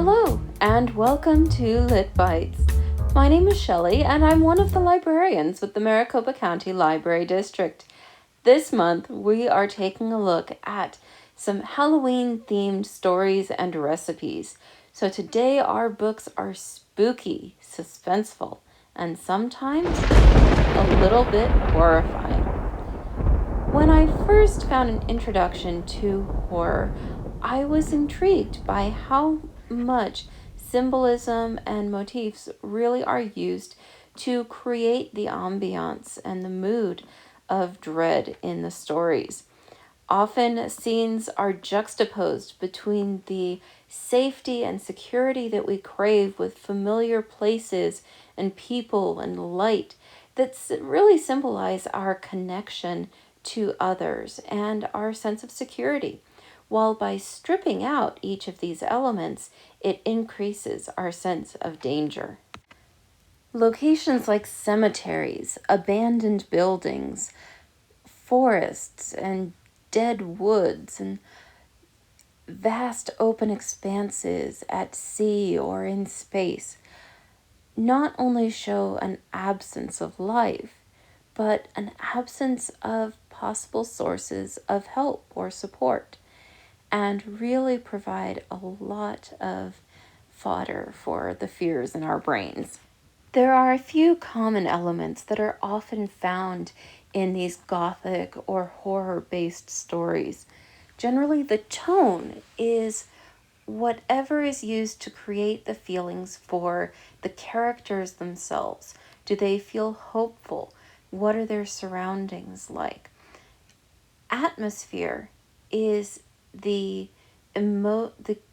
Hello, and welcome to Lit Bites. My name is Shelley, and I'm one of the librarians with the Maricopa County Library District. This month, we are taking a look at some Halloween-themed stories and recipes. So today, our books are spooky, suspenseful, and sometimes a little bit horrifying. When I first found an introduction to horror, I was intrigued by how much symbolism and motifs really are used to create the ambiance and the mood of dread in the stories. Often scenes are juxtaposed between the safety and security that we crave with familiar places and people and light that really symbolize our connection to others and our sense of security. While by stripping out each of these elements, it increases our sense of danger. Locations like cemeteries, abandoned buildings, forests, and dead woods, and vast open expanses at sea or in space not only show an absence of life, but an absence of possible sources of help or support, and really provide a lot of fodder for the fears in our brains. There are a few common elements that are often found in these gothic or horror-based stories. Generally, the tone is whatever is used to create the feelings for the characters themselves. Do they feel hopeful? What are their surroundings like? Atmosphere is the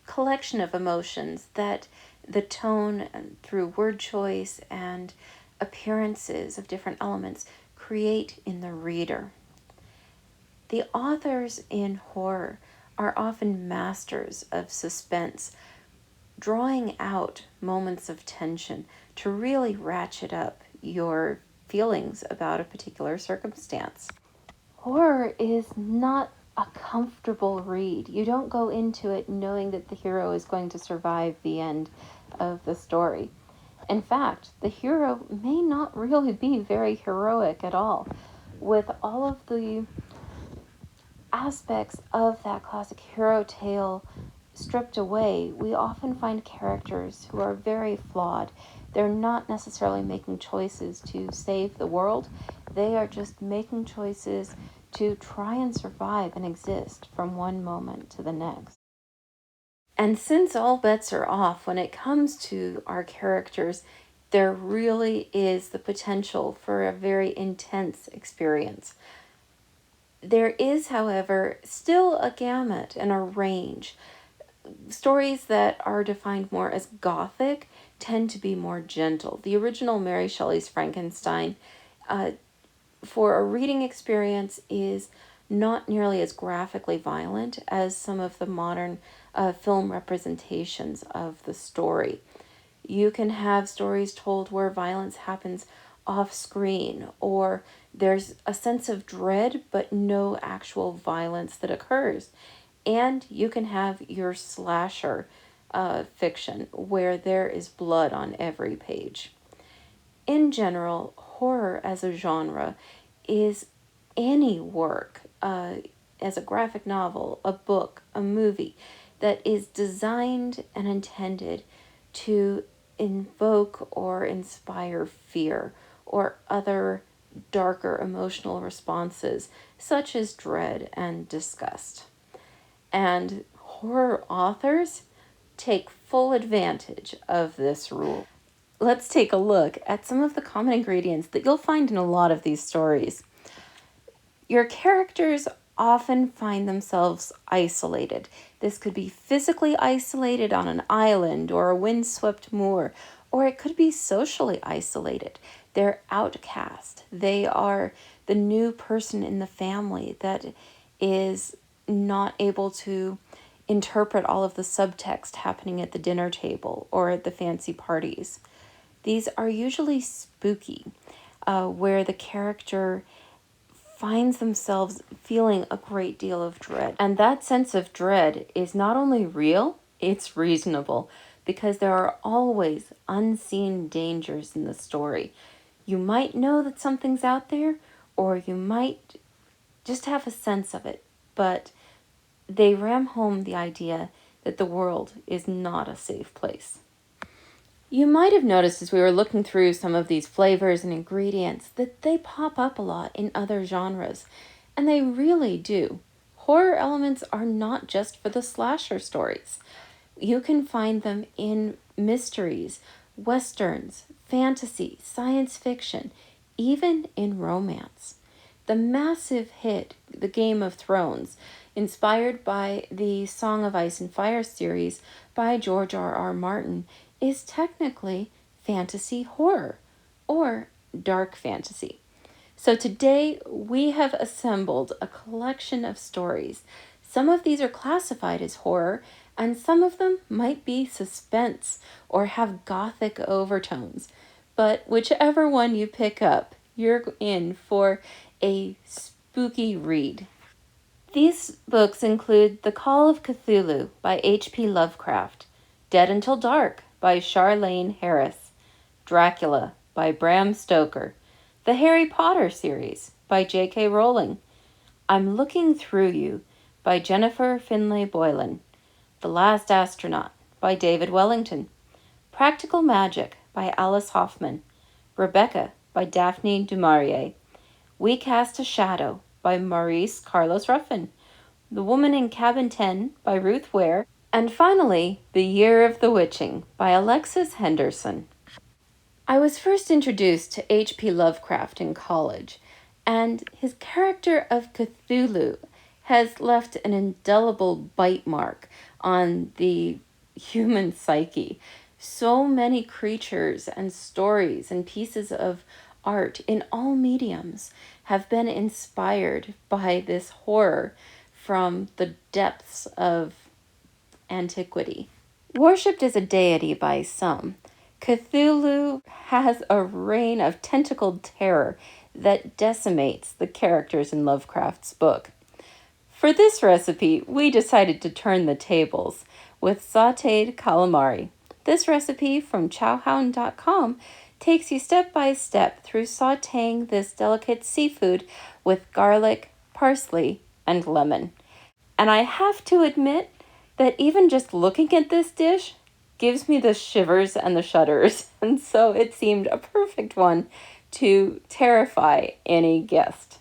collection of emotions that the tone through word choice and appearances of different elements create in the reader. The authors in horror are often masters of suspense, drawing out moments of tension to really ratchet up your feelings about a particular circumstance. Horror is not a comfortable read. You don't go into it knowing that the hero is going to survive the end of the story. In fact, the hero may not really be very heroic at all. With all of the aspects of that classic hero tale stripped away, we often find characters who are very flawed. They're not necessarily making choices to save the world. They are just making choices to try and survive and exist from one moment to the next. And since all bets are off when it comes to our characters, there really is the potential for a very intense experience. There is, however, still a gamut and a range. Stories that are defined more as gothic tend to be more gentle. The original Mary Shelley's Frankenstein, for a reading experience, is not nearly as graphically violent as some of the modern film representations of the story. You can have stories told where violence happens off screen, or there's a sense of dread but no actual violence that occurs. And you can have your slasher fiction where there is blood on every page. In general, horror as a genre is any work, as a graphic novel, a book, a movie, that is designed and intended to invoke or inspire fear or other darker emotional responses, such as dread and disgust. And horror authors take full advantage of this rule. Let's take a look at some of the common ingredients that you'll find in a lot of these stories. Your characters often find themselves isolated. This could be physically isolated on an island or a windswept moor, or it could be socially isolated. They're outcast. They are the new person in the family that is not able to interpret all of the subtext happening at the dinner table or at the fancy parties. These are usually spooky, where the character finds themselves feeling a great deal of dread. And that sense of dread is not only real, it's reasonable. because there are always unseen dangers in the story. You might know that something's out there, or you might just have a sense of it, but they ram home the idea that the world is not a safe place. You might have noticed as we were looking through some of these flavors and ingredients that they pop up a lot in other genres, and they really do. Horror elements are not just for the slasher stories. You can find them in mysteries, westerns, fantasy, science fiction, even in romance. The massive hit, The Game of Thrones, inspired by the Song of Ice and Fire series by George R.R. Martin, is technically fantasy horror or dark fantasy. So today we have assembled a collection of stories. Some of these are classified as horror, and some of them might be suspense or have gothic overtones. But whichever one you pick up, you're in for a spooky read. These books include The Call of Cthulhu by H.P. Lovecraft, Dead Until Dark by Charlaine Harris, Dracula by Bram Stoker, the Harry Potter series by J.K. Rowling, I'm Looking Through You by Jennifer Finlay Boylan, The Last Astronaut by David Wellington, Practical Magic by Alice Hoffman, Rebecca by Daphne du Maurier, We Cast a Shadow by Maurice Carlos Ruffin, The Woman in Cabin 10 by Ruth Ware, and finally, The Year of the Witching by Alexis Henderson. I was first introduced to H.P. Lovecraft in college, and his character of Cthulhu has left an indelible bite mark on the human psyche. So many creatures and stories and pieces of art in all mediums have been inspired by this horror from the depths of antiquity. Worshipped as a deity by some, Cthulhu has a reign of tentacled terror that decimates the characters in Lovecraft's book. For this recipe, we decided to turn the tables with sautéed calamari. This recipe from chowhound.com takes you step by step through sautéing this delicate seafood with garlic, parsley, and lemon. And I have to admit that even just looking at this dish gives me the shivers and the shudders, and so it seemed a perfect one to terrify any guest.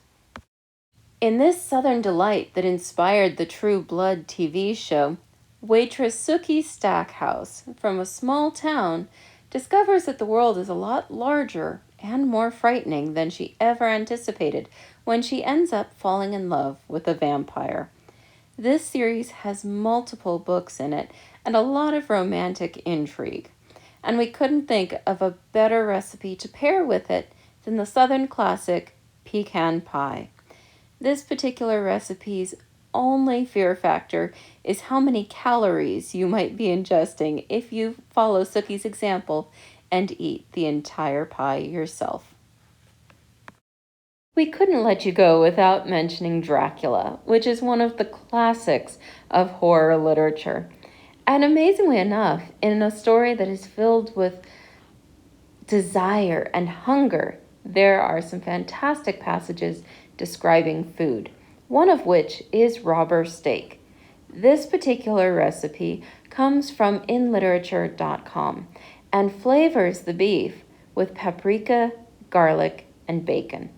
In this Southern delight that inspired the True Blood TV show, waitress Sookie Stackhouse from a small town discovers that the world is a lot larger and more frightening than she ever anticipated when she ends up falling in love with a vampire. This series has multiple books in it and a lot of romantic intrigue, and we couldn't think of a better recipe to pair with it than the Southern classic pecan pie. This particular recipe's only fear factor is how many calories you might be ingesting if you follow Sookie's example and eat the entire pie yourself. We couldn't let you go without mentioning Dracula, which is one of the classics of horror literature. And amazingly enough, in a story that is filled with desire and hunger, there are some fantastic passages describing food, one of which is robber steak. This particular recipe comes from inliterature.com and flavors the beef with paprika, garlic, and bacon.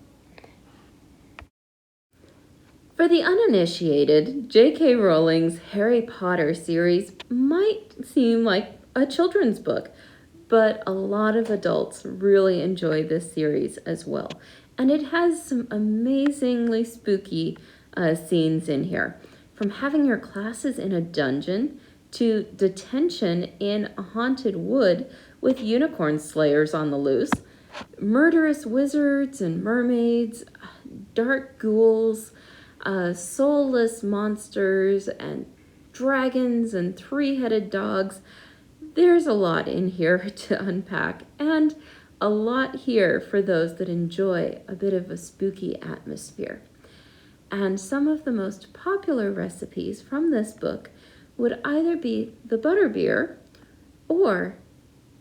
For the uninitiated, J.K. Rowling's Harry Potter series might seem like a children's book, but a lot of adults really enjoy this series as well. And it has some amazingly spooky scenes in here. From having your classes in a dungeon to detention in a haunted wood with unicorn slayers on the loose, murderous wizards and mermaids, dark ghouls, soulless monsters, and dragons and three-headed dogs. There's a lot in here to unpack, and a lot here for those that enjoy a bit of a spooky atmosphere. And some of the most popular recipes from this book would either be the butterbeer or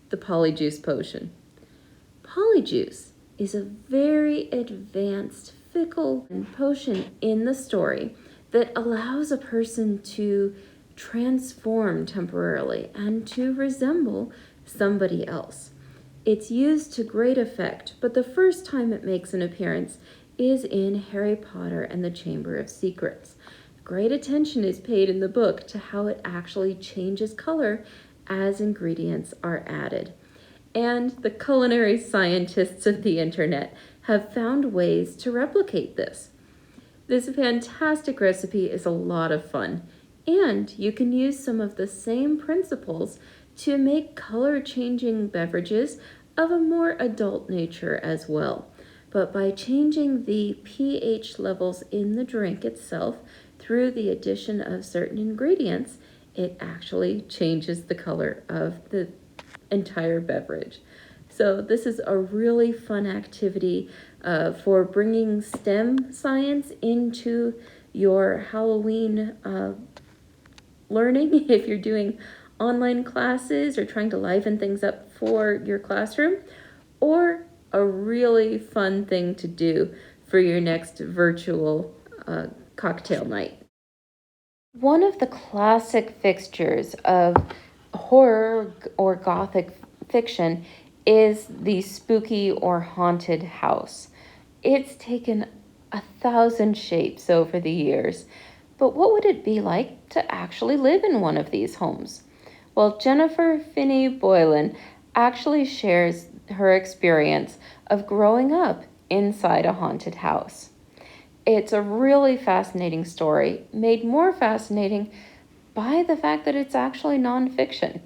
the polyjuice potion. Polyjuice is a very advanced, fickle potion in the story that allows a person to transform temporarily and to resemble somebody else. It's used to great effect, but the first time it makes an appearance is in Harry Potter and the Chamber of Secrets. Great attention is paid in the book to how it actually changes color as ingredients are added. And the culinary scientists of the internet have found ways to replicate this. This fantastic recipe is a lot of fun, and you can use some of the same principles to make color-changing beverages of a more adult nature as well. But by changing the pH levels in the drink itself through the addition of certain ingredients, it actually changes the color of the entire beverage. So this is a really fun activity for bringing STEM science into your Halloween learning if you're doing online classes or trying to liven things up for your classroom, or a really fun thing to do for your next virtual cocktail night. One of the classic fixtures of horror or gothic fiction is the spooky or haunted house. It's taken 1,000 shapes over the years, but what would it be like to actually live in one of these homes? Well, Jennifer Finney Boylan actually shares her experience of growing up inside a haunted house. It's a really fascinating story, made more fascinating by the fact that it's actually nonfiction.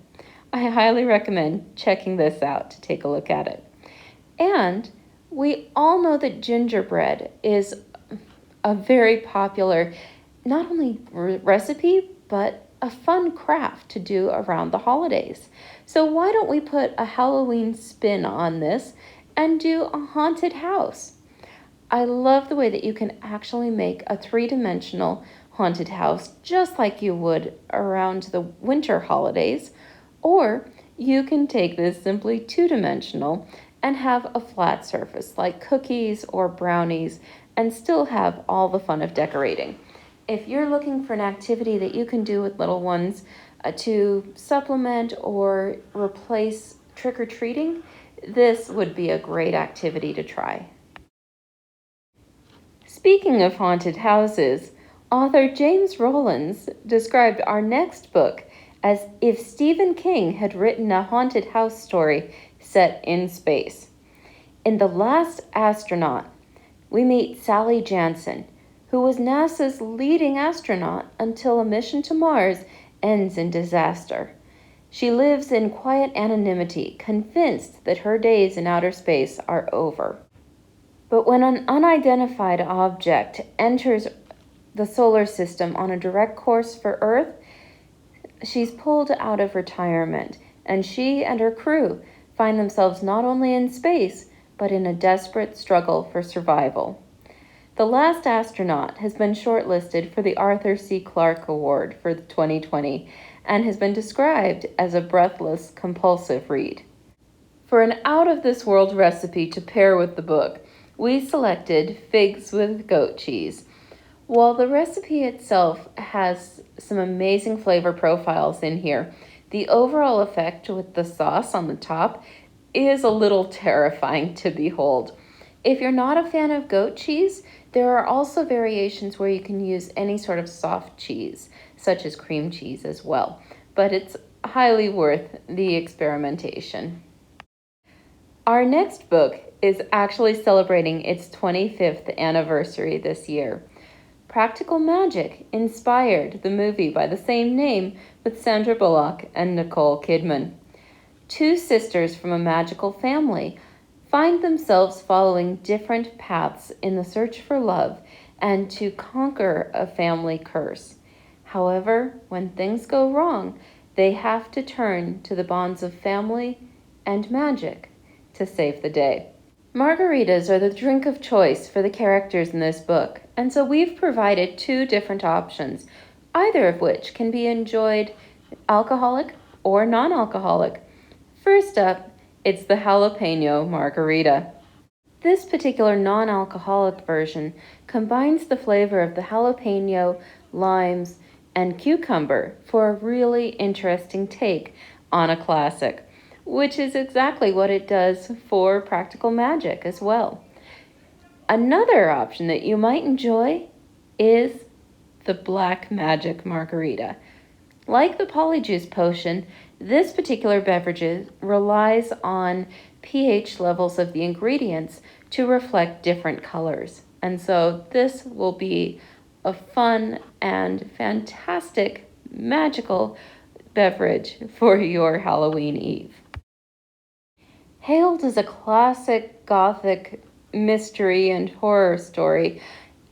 I highly recommend checking this out to take a look at it. And we all know that gingerbread is a very popular, not only recipe, but a fun craft to do around the holidays. So why don't we put a Halloween spin on this and do a haunted house? I love the way that you can actually make a three-dimensional haunted house just like you would around the winter holidays, or you can take this simply two-dimensional and have a flat surface like cookies or brownies and still have all the fun of decorating. If you're looking for an activity that you can do with little ones to supplement or replace trick-or-treating, this would be a great activity to try. Speaking of haunted houses, author James Rollins described our next book as if Stephen King had written a haunted house story set in space. In The Last Astronaut, we meet Sally Jansen, who was NASA's leading astronaut until a mission to Mars ends in disaster. She lives in quiet anonymity, convinced that her days in outer space are over. But when an unidentified object enters the solar system on a direct course for Earth, she's pulled out of retirement, and she and her crew find themselves not only in space, but in a desperate struggle for survival. The Last Astronaut has been shortlisted for the Arthur C. Clarke Award for 2020 and has been described as a breathless, compulsive read. For an out-of-this-world recipe to pair with the book, we selected figs with goat cheese. While the recipe itself has some amazing flavor profiles in here, the overall effect with the sauce on the top is a little terrifying to behold. If you're not a fan of goat cheese, there are also variations where you can use any sort of soft cheese, such as cream cheese as well, but it's highly worth the experimentation. Our next book is actually celebrating its 25th anniversary this year. Practical Magic inspired the movie by the same name with Sandra Bullock and Nicole Kidman. Two sisters from a magical family find themselves following different paths in the search for love and to conquer a family curse. However, when things go wrong, they have to turn to the bonds of family and magic to save the day. Margaritas are the drink of choice for the characters in this book, and so we've provided two different options, either of which can be enjoyed alcoholic or non-alcoholic. First up, it's the jalapeno margarita. This particular non-alcoholic version combines the flavor of the jalapeno, limes, and cucumber for a really interesting take on a classic, which is exactly what it does for Practical Magic as well. Another option that you might enjoy is the black magic margarita. Like the polyjuice potion, this particular beverage relies on pH levels of the ingredients to reflect different colors. And so this will be a fun and fantastic magical beverage for your Halloween Eve. Hailed as a classic Gothic mystery and horror story,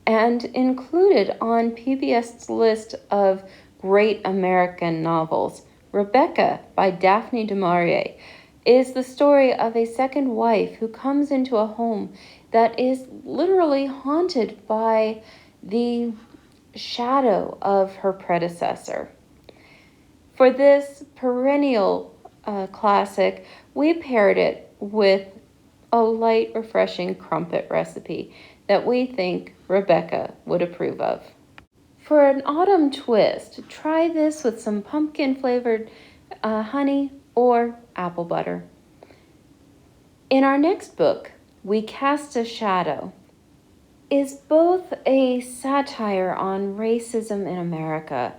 and included on PBS's list of great American novels, Rebecca by Daphne du Maurier is the story of a second wife who comes into a home that is literally haunted by the shadow of her predecessor. For this perennial classic, we paired it with a light, refreshing crumpet recipe that we think Rebecca would approve of. For an autumn twist, try this with some pumpkin-flavored honey or apple butter. In our next book, We Cast a Shadow, is both a satire on racism in America,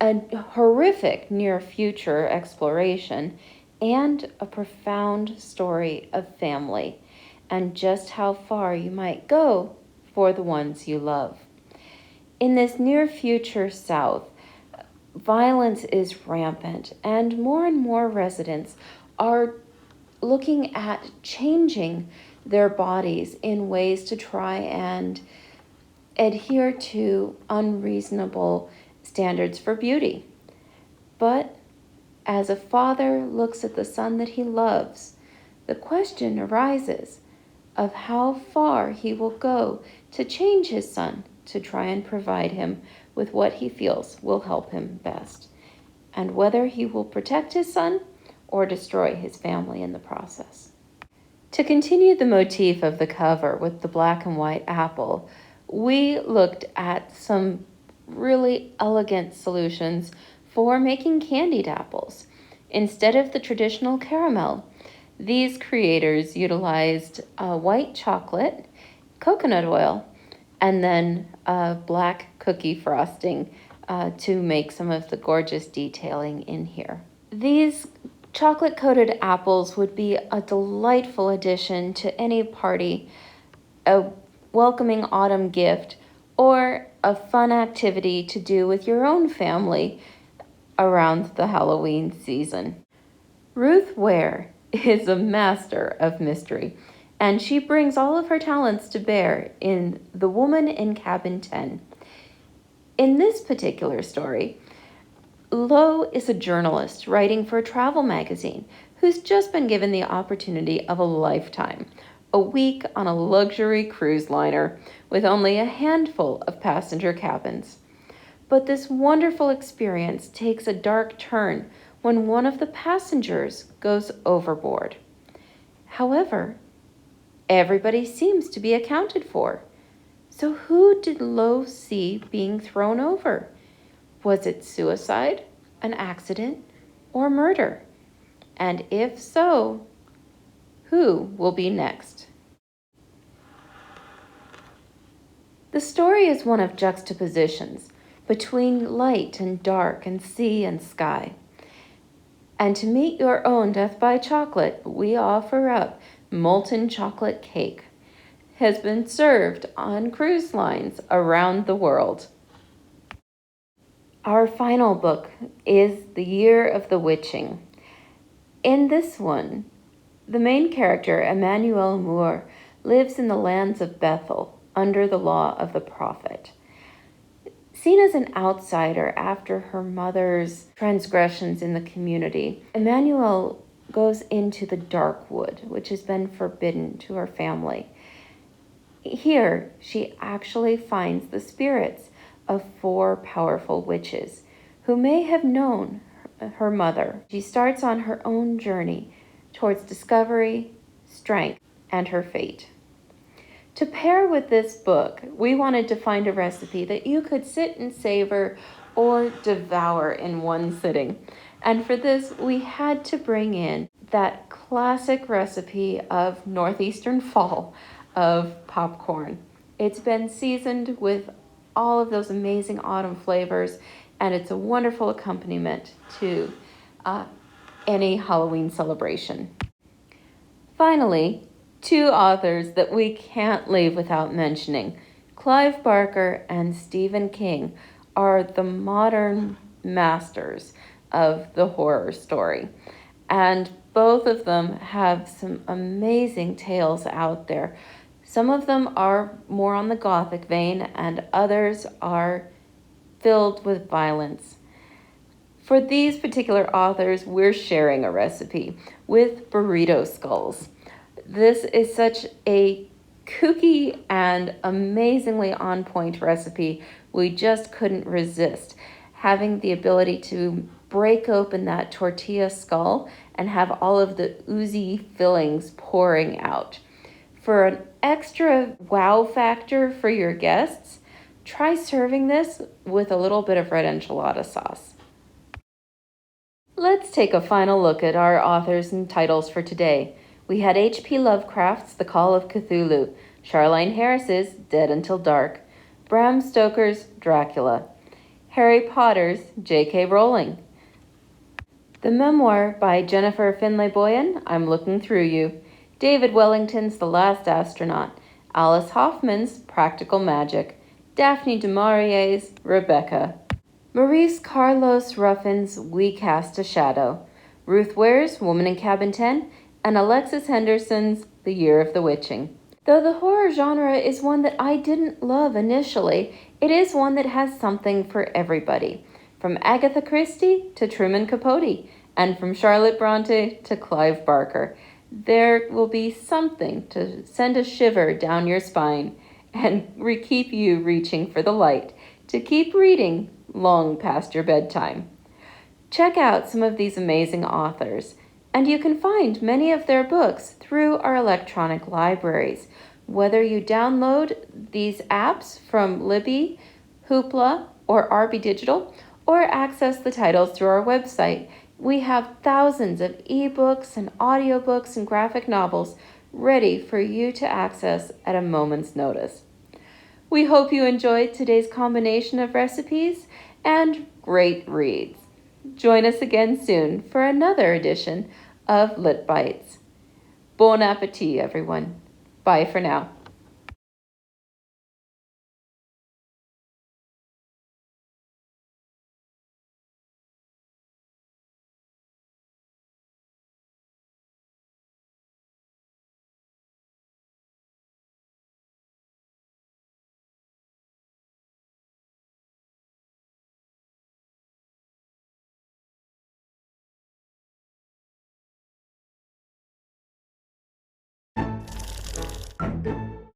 a horrific near-future exploration, and a profound story of family and just how far you might go for the ones you love. In this near-future South, violence is rampant, and more residents are looking at changing their bodies in ways to try and adhere to unreasonable standards for beauty. But as a father looks at the son that he loves, the question arises of how far he will go to change his son to try and provide him with what he feels will help him best, and whether he will protect his son or destroy his family in the process. To continue the motif of the cover with the black and white apple, we looked at some really elegant solutions for making candied apples. Instead of the traditional caramel, these creators utilized white chocolate, coconut oil, and then black cookie frosting to make some of the gorgeous detailing in here. These chocolate-coated apples would be a delightful addition to any party, a welcoming autumn gift, or a fun activity to do with your own family around the Halloween season. Ruth Ware is a master of mystery, and she brings all of her talents to bear in The Woman in Cabin 10. In this particular story, Lo is a journalist writing for a travel magazine who's just been given the opportunity of a lifetime, a week on a luxury cruise liner with only a handful of passenger cabins. But this wonderful experience takes a dark turn when one of the passengers goes overboard. However, everybody seems to be accounted for. So who did Lo see being thrown over? Was it suicide, an accident, or murder? And if so, who will be next? The story is one of juxtapositions between light and dark and sea and sky. And to meet your own death by chocolate, we offer up molten chocolate cake. Has been served on cruise lines around the world. Our final book is The Year of the Witching. In this one, the main character, Emmanuel Moore, lives in the lands of Bethel under the law of the prophet. Seen as an outsider after her mother's transgressions in the community, Emmanuel goes into the dark wood, which has been forbidden to her family. Here, she actually finds the spirits of 4 powerful witches who may have known her mother. She starts on her own journey towards discovery, strength, and her fate. To pair with this book, we wanted to find a recipe that you could sit and savor or devour in one sitting. And for this, we had to bring in that classic recipe of Northeastern fall of popcorn. It's been seasoned with all of those amazing autumn flavors, and it's a wonderful accompaniment to any Halloween celebration. Finally, two authors that we can't leave without mentioning. Clive Barker and Stephen King are the modern masters of the horror story. And both of them have some amazing tales out there. Some of them are more on the gothic vein, and others are filled with violence. For these particular authors, we're sharing a recipe with burrito skulls. This is such a kooky and amazingly on point recipe. We just couldn't resist having the ability to break open that tortilla skull and have all of the oozy fillings pouring out. For an extra wow factor for your guests, try serving this with a little bit of red enchilada sauce. Let's take a final look at our authors and titles for today. We had H.P. Lovecraft's The Call of Cthulhu, Charlaine Harris's Dead Until Dark, Bram Stoker's Dracula, Harry Potter's J.K. Rowling, the memoir by Jennifer Finlay Boyan, I'm Looking Through You, David Wellington's The Last Astronaut, Alice Hoffman's Practical Magic, Daphne du Maurier's Rebecca, Maurice Carlos Ruffin's We Cast a Shadow, Ruth Ware's Woman in Cabin 10, and Alexis Henderson's The Year of the Witching. Though the horror genre is one that I didn't love initially, it is one that has something for everybody. From Agatha Christie to Truman Capote, and from Charlotte Bronte to Clive Barker. There will be something to send a shiver down your spine and keep you reaching for the light, to keep reading long past your bedtime. Check out some of these amazing authors, and you can find many of their books through our electronic libraries. Whether you download these apps from Libby, Hoopla, or RB Digital, or access the titles through our website, we have thousands of ebooks and audiobooks and graphic novels ready for you to access at a moment's notice. We hope you enjoyed today's combination of recipes and great reads. Join us again soon for another edition of Lit Bites. Bon appetit, everyone. Bye for now.